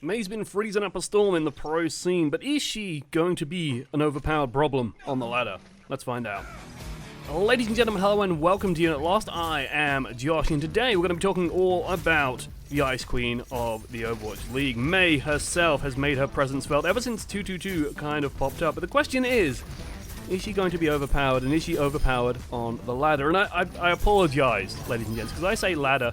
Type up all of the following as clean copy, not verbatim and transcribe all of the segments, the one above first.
May's been freezing up a storm in the pro scene, but is she going to be an overpowered problem on the ladder? Let's find out. Ladies and gentlemen, hello and welcome to Unit Lost. I am Josh, and today we're going to be talking all about the Ice Queen of the Overwatch League. May herself has made her presence felt ever since 222 kind of popped up, but the question is she going to be overpowered, and is she overpowered on the ladder? And I apologize, ladies and gents, because I say ladder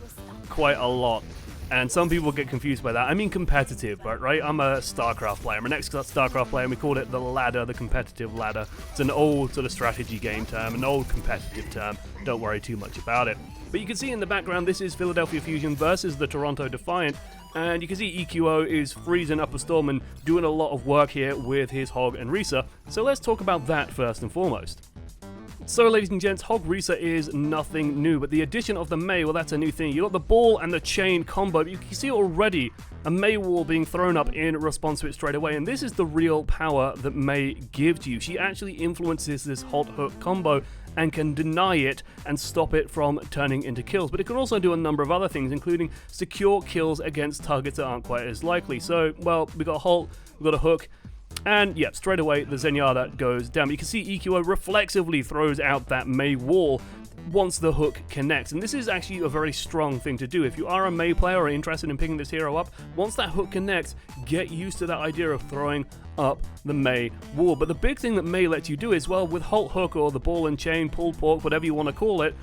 quite a lot. And some people get confused by that. I mean competitive, but right? I'm a StarCraft player. I'm an ex-StarCraft player, and we called it the ladder, the competitive ladder. It's an old sort of strategy game term, an old competitive term. Don't worry too much about it. But you can see in the background, this is Philadelphia Fusion versus the Toronto Defiant. And you can see EQO is freezing up a storm and doing a lot of work here with his Hog and Risa. So let's talk about that first and foremost. So, ladies and gents, Hog Risa is nothing new, but the addition of the Mei, well, that's a new thing. You got the ball and the chain combo. You can see already a Mei wall being thrown up in response to it straight away, and this is the real power that Mei gives you. She actually influences this hot hook combo and can deny it and stop it from turning into kills. But it can also do a number of other things, including secure kills against targets that aren't quite as likely. So, well, we got a Halt, we got a hook, and yeah, straight away the Zenyatta goes down. You can see EQO reflexively throws out that Mei wall once the hook connects, and this is actually a very strong thing to do. If you are a Mei player or interested in picking this hero up, once that hook connects, get used to that idea of throwing up the Mei wall. But the big thing that Mei lets you do is, well, with Halt Hook or the ball and chain, pull pork, whatever you want to call it,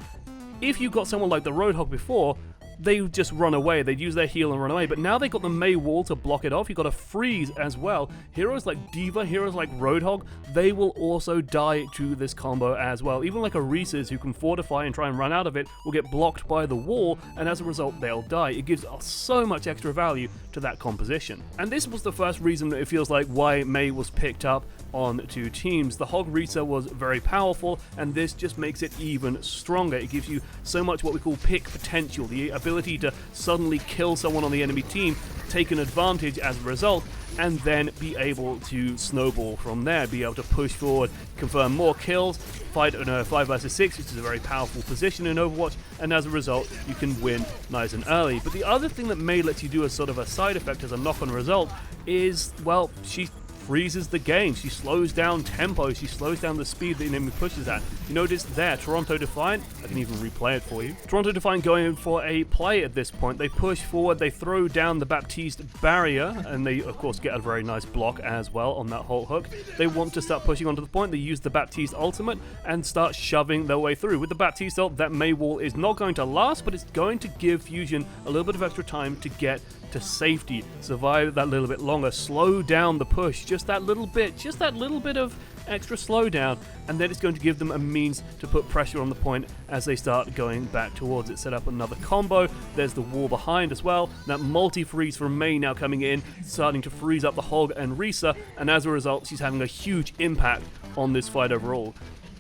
if you got someone like the Roadhog before, they would just run away. They'd use their heal and run away. But now they got the Mei wall to block it off. You've got a freeze as well. Heroes like D.Va, heroes like Roadhog, they will also die to this combo as well. Even like a Reese's who can fortify and try and run out of it will get blocked by the wall, and as a result they'll die. It gives so much extra value to that composition. And this was the first reason that it feels like why Mei was picked up on two teams. The Hog Risa was very powerful, and this just makes it even stronger. It gives you so much what we call pick potential, the ability to suddenly kill someone on the enemy team, take an advantage as a result, and then be able to snowball from there, be able to push forward, confirm more kills, fight in a 5 vs 6, which is a very powerful position in Overwatch, and as a result you can win nice and early. But the other thing that Mei lets you do as sort of a side effect, as a knock-on result, is, well, she freezes the game. She slows down tempo, she slows down the speed the enemy pushes at. You notice there, Toronto Defiant, I can even replay it for you. Toronto Defiant going for a play at this point. They push forward, they throw down the Baptiste barrier, and they of course get a very nice block as well on that Halt Hook. They want to start pushing onto the point, they use the Baptiste ultimate and start shoving their way through. With the Baptiste ult, that Mei wall is not going to last, but it's going to give Fusion a little bit of extra time to get to safety, survive that little bit longer, slow down the push, just that little bit of extra slowdown, and then it's going to give them a means to put pressure on the point as they start going back towards it. Set up another combo, there's the wall behind as well, that multi-freeze from Mei now coming in, starting to freeze up the Hog and Risa, and as a result she's having a huge impact on this fight overall.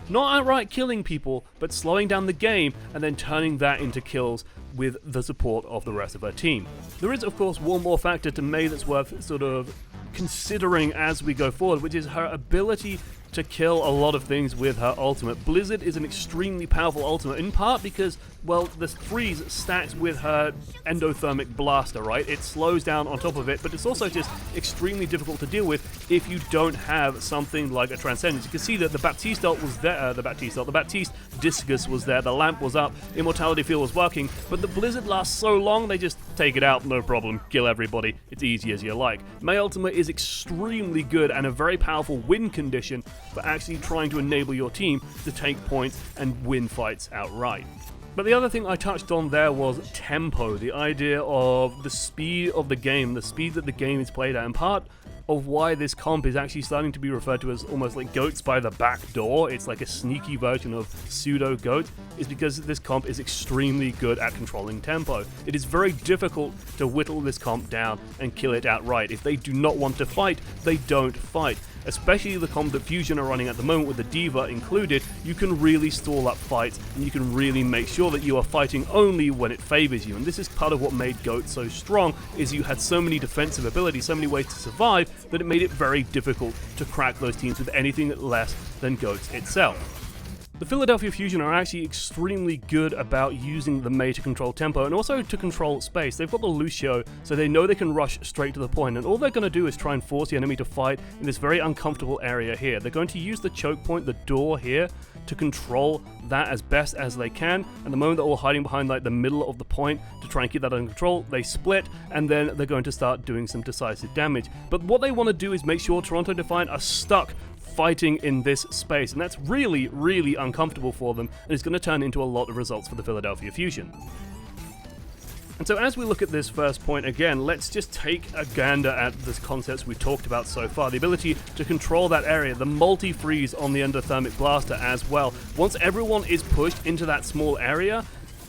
Not outright killing people, but slowing down the game and then turning that into kills with the support of the rest of her team. There is, of course, one more factor to Mei that's worth sort of considering as we go forward, which is her ability to kill a lot of things with her ultimate. Blizzard is an extremely powerful ultimate, in part because, well, the freeze stacks with her endothermic blaster, right? It slows down on top of it, but it's also just extremely difficult to deal with if you don't have something like a Transcendence. You can see that the Baptiste ult was there, the Baptiste Discus was there, the lamp was up, Immortality Field was working, but the Blizzard lasts so long, they just take it out, no problem, kill everybody, it's easy as you like. Mei ultimate is extremely good and a very powerful win condition for actually trying to enable your team to take points and win fights outright. But the other thing I touched on there was tempo, the idea of the speed of the game, the speed that the game is played at, and part of why this comp is actually starting to be referred to as almost like goats by the back door. It's like a sneaky version of pseudo goat, is because this comp is extremely good at controlling tempo. It is very difficult to whittle this comp down and kill it outright. If they do not want to fight, they don't fight. Especially the comp that Fusion are running at the moment with the D.Va included, you can really stall up fights and you can really make sure that you are fighting only when it favors you. And this is part of what made GOAT so strong, is you had so many defensive abilities, so many ways to survive, that it made it very difficult to crack those teams with anything less than GOAT itself. The Philadelphia Fusion are actually extremely good about using the Mei to control tempo and also to control space. They've got the Lucio, so they know they can rush straight to the point, and all they're going to do is try and force the enemy to fight in this very uncomfortable area here. They're going to use the choke point, the door here, to control that as best as they can, and the moment they're all hiding behind like the middle of the point to try and keep that under control, they split, and then they're going to start doing some decisive damage. But what they want to do is make sure Toronto Defiant are stuck fighting in this space, and that's really, really uncomfortable for them, and it's going to turn into a lot of results for the Philadelphia Fusion. And so as we look at this first point again, let's just take a gander at the concepts we talked about so far. The ability to control that area, the multi-freeze on the endothermic blaster as well. Once everyone is pushed into that small area,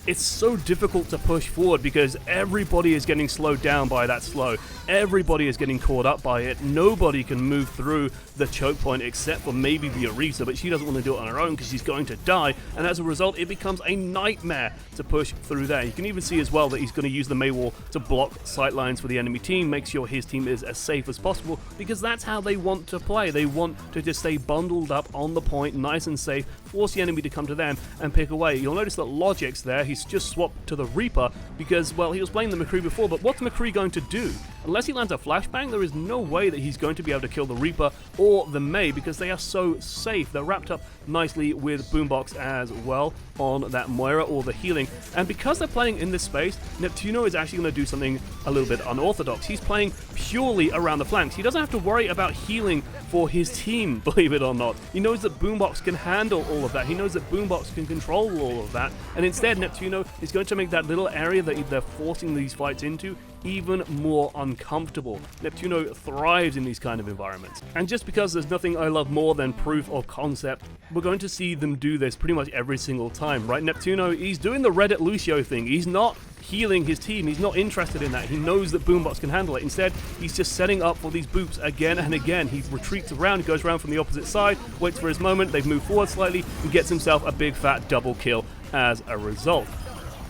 it's so difficult to push forward because everybody is getting slowed down by that slow. Everybody is getting caught up by it. Nobody can move through the choke point except for maybe the Arisa, but she doesn't want to do it on her own because she's going to die, and as a result it becomes a nightmare to push through there. You can even see as well that he's going to use the Mei Wall to block sight lines for the enemy team, make sure his team is as safe as possible, because that's how they want to play. They want to just stay bundled up on the point, nice and safe, force the enemy to come to them and pick away. You'll notice that Logic's there, he's just swapped to the Reaper because, well, he was playing the McCree before, but what's McCree going to do? Unless he lands a flashbang, there is no way that he's going to be able to kill the Reaper or the Mei because they are so safe. They're wrapped up nicely with Boombox as well on that Moira or the healing. And because they're playing in this space, Neptuno is actually going to do something a little bit unorthodox. He's playing purely around the flanks. He doesn't have to worry about healing for his team, believe it or not. He knows that Boombox can handle all of that. He knows that Boombox can control all of that. And instead, Neptuno is going to make that little area that they're forcing these fights into even more uncomfortable. Neptuno thrives in these kind of environments. And just because there's nothing I love more than proof of concept, we're going to see them do this pretty much every single time, right? Neptuno, he's doing the Reddit Lucio thing. He's not healing his team. He's not interested in that. He knows that Boombox can handle it. Instead, he's just setting up for these boops again and again. He retreats around, goes around from the opposite side, waits for his moment, they've moved forward slightly, and gets himself a big fat double kill as a result.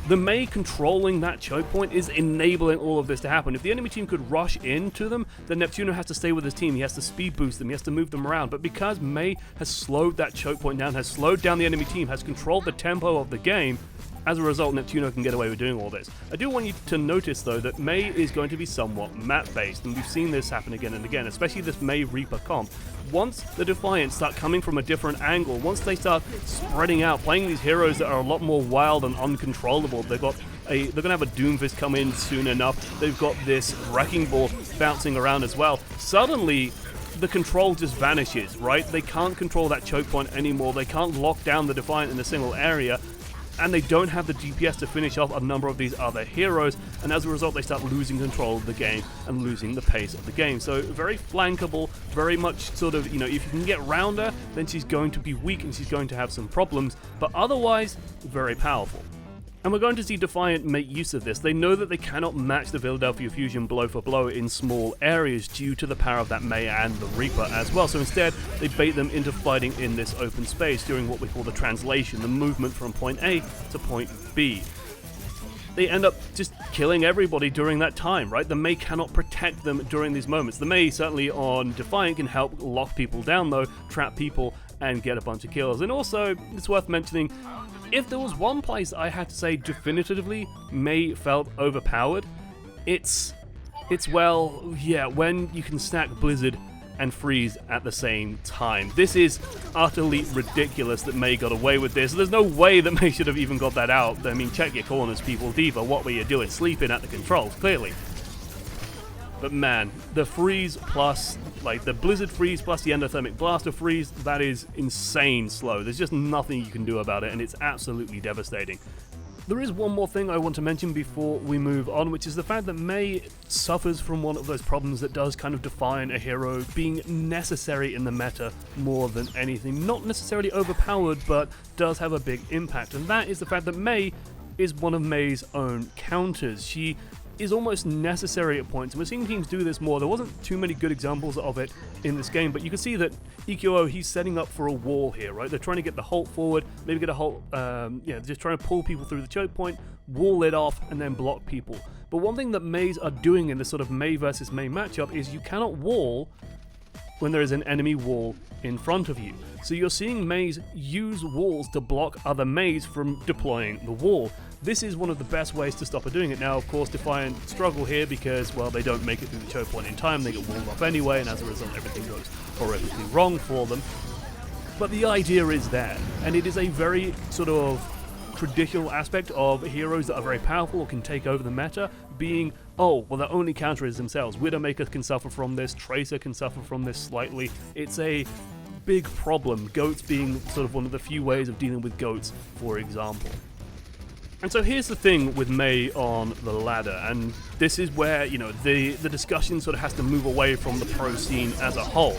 The Mei controlling that choke point is enabling all of this to happen. If the enemy team could rush into them, then Neptuno has to stay with his team. He has to speed boost them. He has to move them around. But because Mei has slowed that choke point down, has slowed down the enemy team, has controlled the tempo of the game, as a result, Neptuno can get away with doing all this. I do want you to notice, though, that Mei is going to be somewhat map-based, and we've seen this happen again and again, especially this Mei Reaper comp. Once the Defiants start coming from a different angle, once they start spreading out, playing these heroes that are a lot more wild and uncontrollable, they're going to have a Doomfist come in soon enough, they've got this Wrecking Ball bouncing around as well. Suddenly, the control just vanishes, right? They can't control that choke point anymore, they can't lock down the Defiant in a single area, and they don't have the DPS to finish off a number of these other heroes, and as a result they start losing control of the game and losing the pace of the game. So very flankable, very much sort of, if you can get round her, then she's going to be weak and she's going to have some problems, but otherwise, very powerful. And we're going to see Defiant make use of this. They know that they cannot match the Philadelphia Fusion blow for blow in small areas due to the power of that Mei and the Reaper as well. So instead, they bait them into fighting in this open space during what we call the translation, the movement from point A to point B. They end up just killing everybody during that time, right? The Mei cannot protect them during these moments. The Mei, certainly on Defiant, can help lock people down though, trap people, and get a bunch of kills. And also, it's worth mentioning, if there was one place I had to say definitively Mei felt overpowered, it's when you can stack Blizzard and Freeze at the same time. This is utterly ridiculous that Mei got away with this. There's no way that Mei should have even got that out. I mean, check your corners, people. Diva, what were you doing? Sleeping at the controls, clearly. But man, the Freeze plus, the Blizzard Freeze plus the Endothermic Blaster Freeze, that is insane slow. There's just nothing you can do about it, and it's absolutely devastating. There is one more thing I want to mention before we move on, which is the fact that Mei suffers from one of those problems that does kind of define a hero being necessary in the meta more than anything. Not necessarily overpowered, but does have a big impact, and that is the fact that Mei is one of Mei's own counters. She is almost necessary at points, and we're seeing teams do this more. There wasn't too many good examples of it in this game, but you can see that EQO, he's setting up for a wall here, right? They're trying to get the Holt forward, maybe get a Holt, just trying to pull people through the choke point, wall it off, and then block people. But one thing that Meis are doing in this sort of Mei versus Mei matchup is you cannot wall when there is an enemy wall in front of you. So you're seeing Mei's use walls to block other Meis from deploying the wall. This is one of the best ways to stop her doing it. Now, of course, Defiant struggle here because, well, they don't make it through the choke point in time, they get walled off anyway, and as a result, everything goes horrifically wrong for them. But the idea is there, and it is a very sort of traditional aspect of heroes that are very powerful or can take over the meta, being, oh, well, the only counter is themselves. Widowmaker can suffer from this, Tracer can suffer from this slightly. It's a big problem, goats being sort of one of the few ways of dealing with goats, for example. And so here's the thing with Mei on the ladder, and this is where, you know, the discussion sort of has to move away from the pro scene as a whole.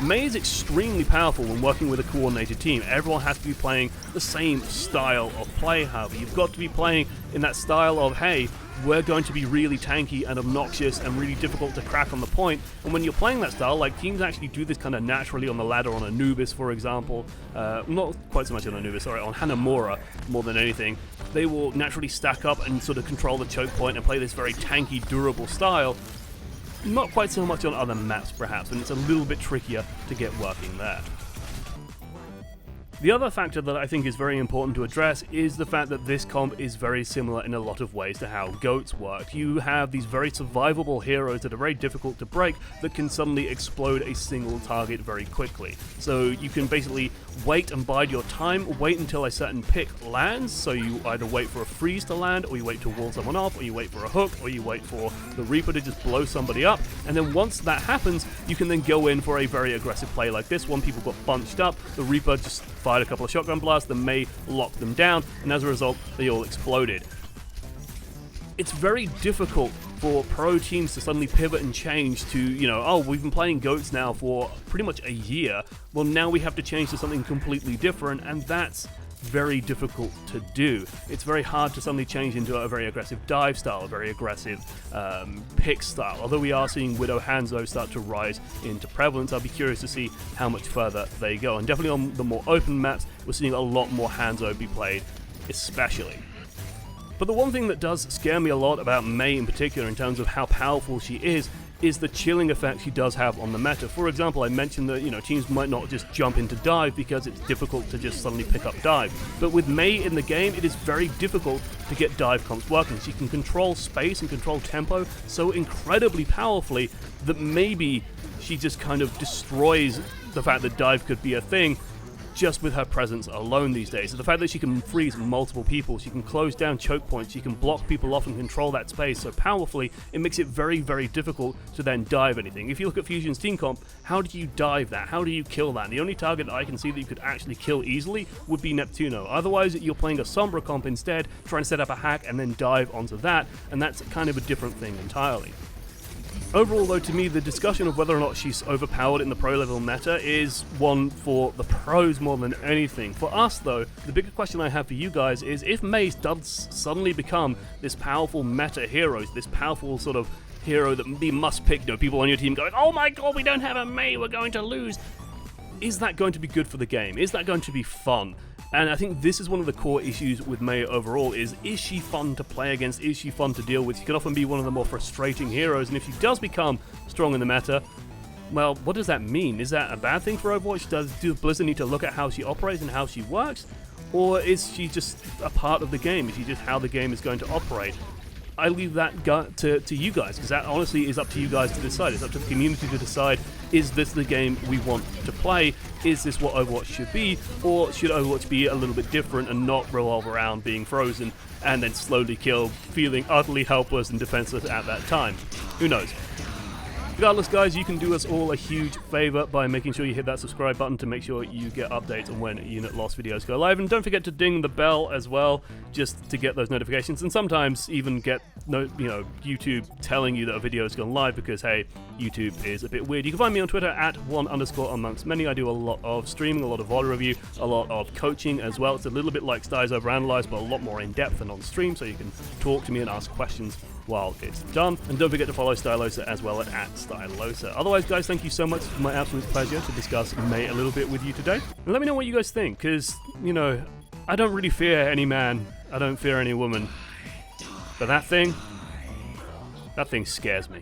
Mei is extremely powerful when working with a coordinated team. Everyone has to be playing the same style of play, however. You've got to be playing in that style of, hey, we're going to be really tanky and obnoxious and really difficult to crack on the point. And when you're playing that style, like, teams actually do this kind of naturally on the ladder on Anubis, for example. Not quite so much on Anubis, sorry, on Hanamura more than anything. They will naturally stack up and sort of control the choke point and play this very tanky, durable style. Not quite so much on other maps, perhaps, and it's a little bit trickier to get working there. The other factor that I think is very important to address is the fact that this comp is very similar in a lot of ways to how GOATs work. You have these very survivable heroes that are very difficult to break that can suddenly explode a single target very quickly. So you can basically wait and bide your time, wait until a certain pick lands, so you either wait for a freeze to land, or you wait to wall someone off, or you wait for a hook, or you wait for the Reaper to just blow somebody up, and then once that happens, you can then go in for a very aggressive play like this one. People got bunched up, the Reaper just fired a couple of shotgun blasts, the Mei locked them down, and as a result, they all exploded. It's very difficult for pro teams to suddenly pivot and change to, you know, oh, we've been playing GOATs now for pretty much a year, well, now we have to change to something completely different, and that's very difficult to do. It's very hard to suddenly change into a very aggressive dive style, a very aggressive pick style. Although we are seeing Widow Hanzo start to rise into prevalence, I'll be curious to see how much further they go. And definitely on the more open maps, we're seeing a lot more Hanzo be played, especially. But the one thing that does scare me a lot about Mei in particular, in terms of how powerful she is the chilling effect she does have on the meta. For example, I mentioned that, you know, teams might not just jump into dive because it's difficult to just suddenly pick up dive. But with Mei in the game, it is very difficult to get dive comps working. She can control space and control tempo so incredibly powerfully that maybe she just kind of destroys the fact that dive could be a thing just with her presence alone these days. So the fact that she can freeze multiple people, she can close down choke points, she can block people off and control that space so powerfully, it makes it very, very difficult to then dive anything. If you look at Fusion's team comp, how do you dive that? How do you kill that? And the only target that I can see that you could actually kill easily would be Neptuno. Otherwise, you're playing a Sombra comp instead, trying to set up a hack and then dive onto that, and that's kind of a different thing entirely. Overall, though, to me, the discussion of whether or not she's overpowered in the pro-level meta is one for the pros more than anything. For us, though, the bigger question I have for you guys is, if Mei does suddenly become this powerful meta hero, this powerful sort of hero that we must pick, you know, people on your team going, oh my god, we don't have a Mei, we're going to lose. Is that going to be good for the game? Is that going to be fun? And I think this is one of the core issues with Mei overall, is she fun to play against? Is she fun to deal with? She can often be one of the more frustrating heroes, and if she does become strong in the meta, well, what does that mean? Is that a bad thing for Overwatch? Do Blizzard need to look at how she operates and how she works? Or is she just a part of the game? Is she just how the game is going to operate? I leave that to you guys, because that honestly is up to you guys to decide. It's up to the community to decide, is this the game we want to play? Is this what Overwatch should be? Or should Overwatch be a little bit different and not revolve around being frozen and then slowly killed, feeling utterly helpless and defenseless at that time? Who knows? Regardless, guys, you can do us all a huge favor by making sure you hit that subscribe button to make sure you get updates on when Unit Lost videos go live, and don't forget to ding the bell as well, just to get those notifications, and sometimes even get YouTube telling you that a video has gone live, because hey, YouTube is a bit weird. You can find me on Twitter at @1_amongst_many. I do a lot of streaming, a lot of VOD review, a lot of coaching as well. It's a little bit like Styles Overanalyzed, but a lot more in depth and on stream, so you can talk to me and ask questions while it's done. And don't forget to follow Stylosa as well at @Stylosa. Otherwise, guys, thank you so much. It's my absolute pleasure to discuss Mei a little bit with you today. And let me know what you guys think, because, you know, I don't really fear any man, I don't fear any woman, but that thing scares me.